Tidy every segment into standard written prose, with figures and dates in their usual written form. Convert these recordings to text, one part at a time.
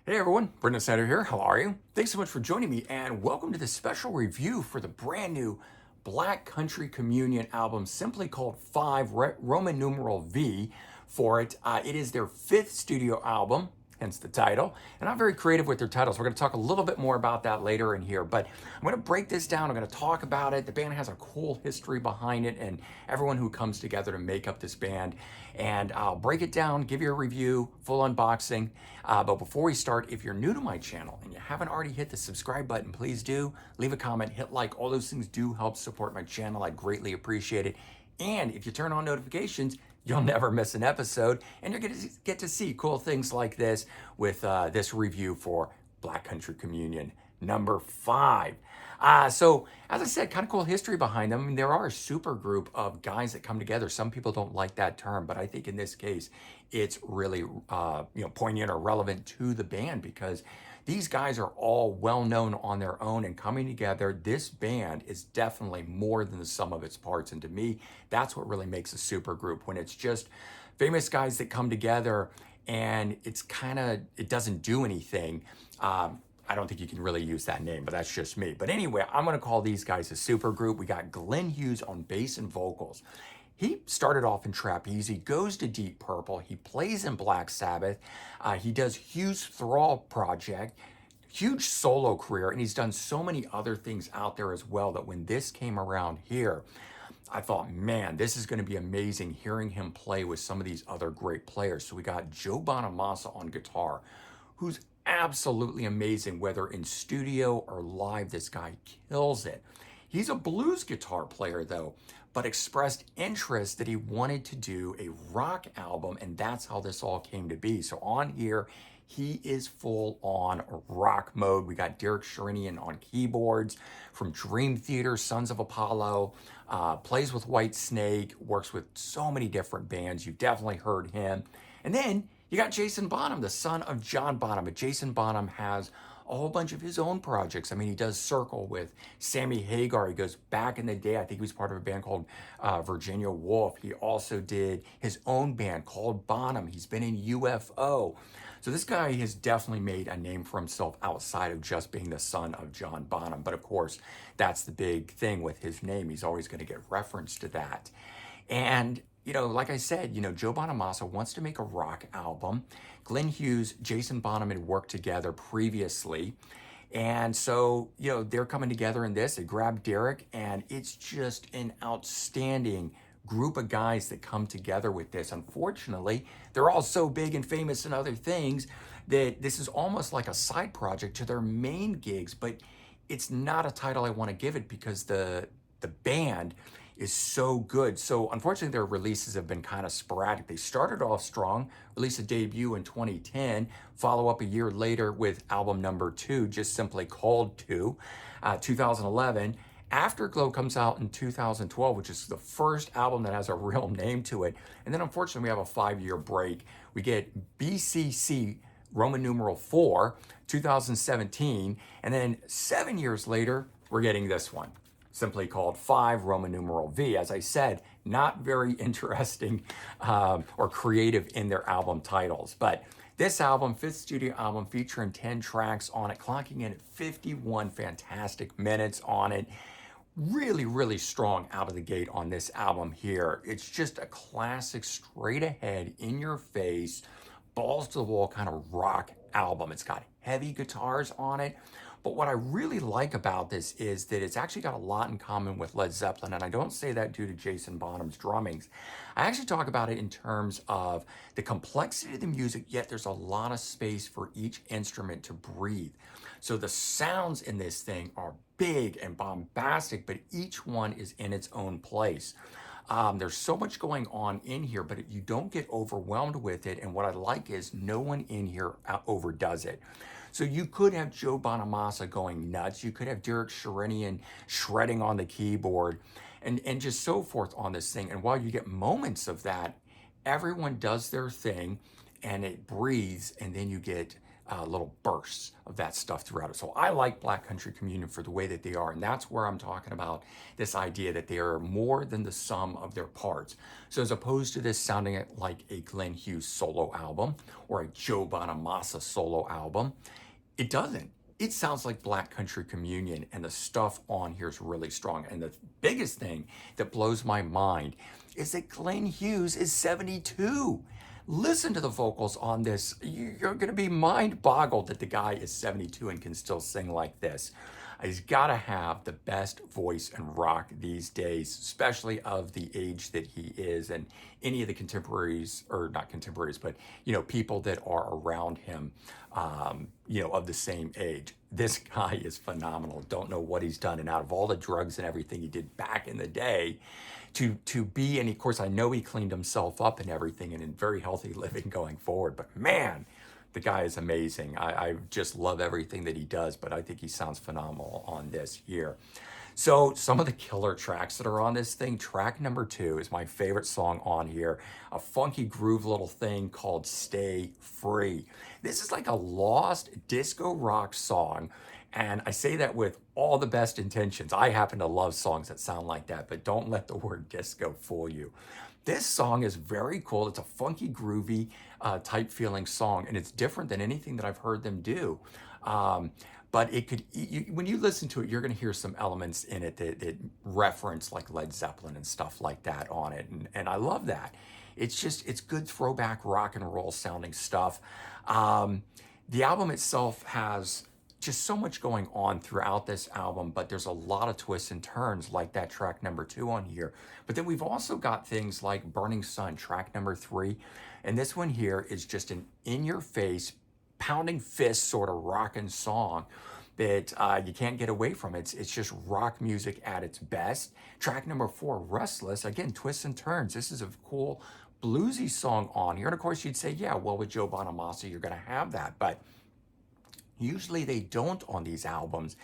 Hey everyone, Brendan Snyder here. How are you? Thanks so much for joining me and welcome to this special review for the brand new Black Country Communion album, simply called 5 Roman numeral V for it. It is their 5th studio album, hence the title. And I'm very creative with their titles. We're going to talk a little bit more about that later in here, but I'm going to break this down. I'm going to talk about it. The band has a cool history behind it and everyone who comes together to make up this band. And I'll break it down, give you a review, full unboxing. But before we start, if you're new to my channel and you haven't already hit the subscribe button, please do. Leave a comment, hit like. All those things do help support my channel. I greatly appreciate it. And if you turn on notifications, you'll never miss an episode. And you're going to get to see cool things like this with this review for Black Country Communion number 5. So, as I said, kind of cool history behind them. I mean, there are a super group of guys that come together. Some people don't like that term, but I think in this case, it's really poignant or relevant to the band because these guys are all well known on their own and coming together. This band is definitely more than the sum of its parts, and to me, that's what really makes a super group when it's just famous guys that come together and it doesn't do anything. I don't think you can really use that name, but that's just me. But anyway, I'm going to call these guys a super group. We got Glenn Hughes on bass and vocals. He started off in trapeze. He goes to Deep Purple. He plays in Black Sabbath. He does Hughes Thrall Project, huge solo career, and he's done so many other things out there as well that when this came around here, I thought, man, this is going to be amazing hearing him play with some of these other great players. So we got Joe Bonamassa on guitar, who's absolutely amazing, whether in studio or live. This guy kills it. He's a blues guitar player, though, but expressed interest that he wanted to do a rock album, and that's how this all came to be. So on here, he is full on rock mode. We got Derek Sherinian on keyboards from Dream Theater, Sons of Apollo, plays with Whitesnake, works with so many different bands. You've definitely heard him. And then you got Jason Bonham, the son of John Bonham. But Jason Bonham has a whole bunch of his own projects. I mean, he does Circle with Sammy Hagar. He goes back in the day. I think he was part of a band called Virginia Woolf. He also did his own band called Bonham. He's been in UFO. So this guy has definitely made a name for himself outside of just being the son of John Bonham. But of course, that's the big thing with his name. He's always going to get reference to that. And like I said, Joe Bonamassa wants to make a rock album. Glenn Hughes, Jason Bonham had worked together previously. And so, they're coming together in this. They grab Derek, and it's just an outstanding group of guys that come together with this. Unfortunately, they're all so big and famous and other things that this is almost like a side project to their main gigs, but it's not a title I want to give it because the band is so good. So unfortunately, their releases have been kind of sporadic. They started off strong, released a debut in 2010, follow up a year later with album number 2, just simply called 2, 2011. Afterglow comes out in 2012, which is the first album that has a real name to it. And then unfortunately, we have a 5-year break. We get BCC Roman numeral 4, 2017. And then 7 years later, we're getting this one, simply called 5 Roman numeral V. As I said, not very interesting or creative in their album titles. But this album, 5th studio album, featuring 10 tracks on it, clocking in at 51 fantastic minutes on it. Really, really strong out of the gate on this album here. It's just a classic, straight ahead, in your face, balls to the wall kind of rock album. It's got heavy guitars on it. But what I really like about this is that it's actually got a lot in common with Led Zeppelin, and I don't say that due to Jason Bonham's drummings. I actually talk about it in terms of the complexity of the music, yet there's a lot of space for each instrument to breathe. So the sounds in this thing are big and bombastic, but each one is in its own place. There's so much going on in here, but you don't get overwhelmed with it. And what I like is no one in here overdoes it. So you could have Joe Bonamassa going nuts. You could have Derek Sherinian shredding on the keyboard and just so forth on this thing. And while you get moments of that, everyone does their thing. and it breathes, and then you get little bursts of that stuff throughout it. So I like Black Country Communion for the way that they are, and that's where I'm talking about this idea that they are more than the sum of their parts. So as opposed to this sounding like a Glenn Hughes solo album or a Joe Bonamassa solo album, it doesn't. It sounds like Black Country Communion, and the stuff on here is really strong. And the biggest thing that blows my mind is that Glenn Hughes is 72. Listen to the vocals on this. You're going to be mind boggled that the guy is 72 and can still sing like this. He's got to have the best voice in rock these days, especially of the age that he is, and any of the contemporaries, or not contemporaries, but people that are around him, of the same age. This guy is phenomenal. Don't know what he's done, and out of all the drugs and everything he did back in the day, to be, and of course I know he cleaned himself up and everything, and in very healthy living going forward. But man, the guy is amazing. I just love everything that he does, but I think he sounds phenomenal on this here. So some of the killer tracks that are on this thing, track number 2 is my favorite song on here, a funky groove little thing called Stay Free. This is like a lost disco rock song, and I say that with all the best intentions. I happen to love songs that sound like that, but don't let the word disco fool you. This song is very cool. It's a funky, groovy type feeling song, and it's different than anything that I've heard them do. But it could, when you listen to it, you're going to hear some elements in it that reference like Led Zeppelin and stuff like that on it, and I love that. It's good throwback rock and roll sounding stuff. The album itself has just so much going on throughout this album, but there's a lot of twists and turns like that track number 2 on here. But then we've also got things like Burning Sun, track number 3. And this one here is just an in-your-face, pounding fist sort of rockin' song that you can't get away from. It's just rock music at its best. Track number 4, Restless, again, twists and turns. This is a cool bluesy song on here. And of course you'd say, yeah, well, with Joe Bonamassa, you're gonna have that. But usually they don't on these albums.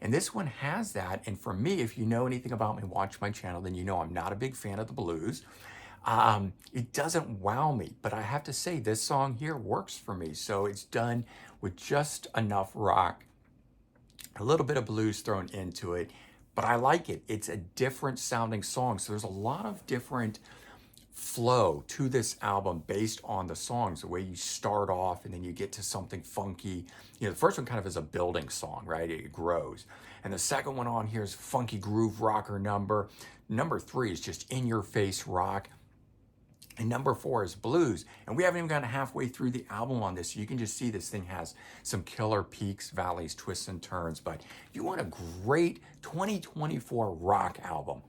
And this one has that. And for me, if you know anything about me, watch my channel, then you know I'm not a big fan of the blues. It doesn't wow me, but I have to say this song here works for me. So it's done with just enough rock, a little bit of blues thrown into it, but I like it. It's a different sounding song. So there's a lot of different flow to this album based on the songs, the way you start off and then you get to something funky. The first one kind of is a building song, right? It grows. And the second one on here is funky groove rocker number. Number 3 is just in your face rock. And number 4 is blues. And we haven't even gotten halfway through the album on this. So you can just see this thing has some killer peaks, valleys, twists, and turns. But if you want a great 2024 rock album,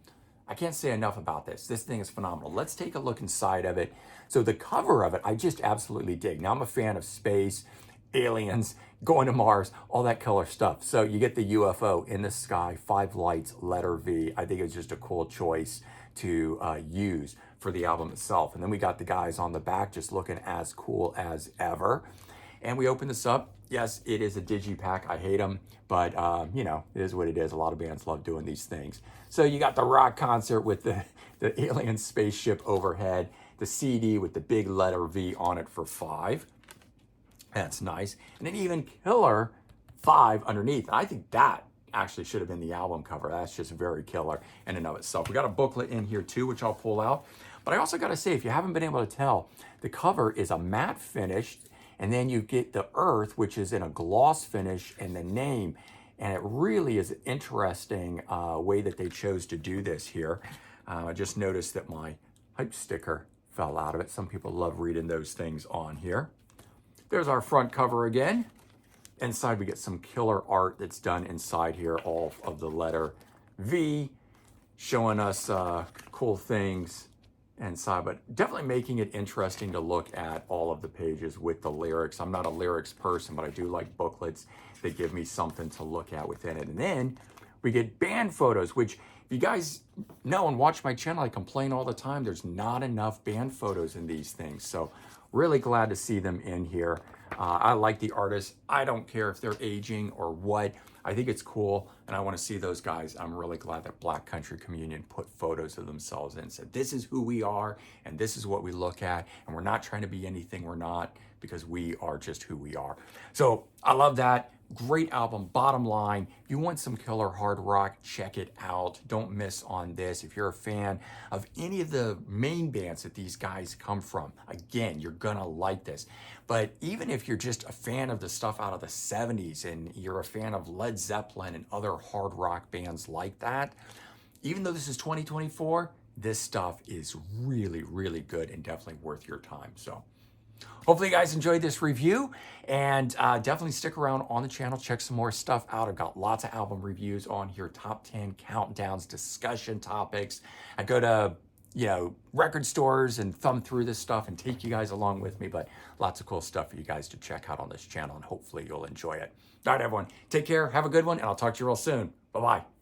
I can't say enough about this. This thing is phenomenal. Let's take a look inside of it. So the cover of it, I just absolutely dig. Now I'm a fan of space, aliens, going to Mars, all that color stuff. So you get the UFO in the sky, 5 lights, letter V. I think it's just a cool choice to use for the album itself. And then we got the guys on the back just looking as cool as ever. And we open this up. Yes, it is a digipack. I hate them, but it is what it is. A lot of bands love doing these things. So you got the rock concert with the alien spaceship overhead, the CD with the big letter V on it for 5. That's nice. And then even Killer 5 underneath. And I think that actually should have been the album cover. That's just very killer in and of itself. We got a booklet in here too, which I'll pull out. But I also got to say, if you haven't been able to tell, the cover is a matte finish, and then you get the earth, which is in a gloss finish, and the name. And it really is an interesting way that they chose to do this here. I just noticed that my hype sticker fell out of it. Some people love reading those things on here. There's our front cover again. Inside we get some killer art that's done inside here, all of the letter V, showing us cool things inside, but definitely making it interesting to look at all of the pages with the lyrics. I'm not a lyrics person, but I do like booklets that give me something to look at within it. And then we get band photos, which if you guys know and watch my channel, I complain all the time, there's not enough band photos in these things. So really glad to see them in here. I like the artists. I don't care if they're aging or what. I think it's cool, and I want to see those guys. I'm really glad that Black Country Communion put photos of themselves in and said, this is who we are, and this is what we look at, and we're not trying to be anything we're not, because we are just who we are. So I love that. Great album. Bottom line, if you want some killer hard rock, check it out. Don't miss on this. If you're a fan of any of the main bands that these guys come from, again, you're gonna like this. But even if you're just a fan of the stuff out of the 70s and you're a fan of Led Zeppelin and other hard rock bands like that, even though this is 2024, this stuff is really, really good and definitely worth your time. So hopefully you guys enjoyed this review, and definitely stick around on the channel, check some more stuff out. I've got lots of album reviews on here, top 10 countdowns, discussion topics. I go to, record stores and thumb through this stuff and take you guys along with me, but lots of cool stuff for you guys to check out on this channel, and hopefully you'll enjoy it. All right, everyone, take care, have a good one, and I'll talk to you real soon. Bye-bye.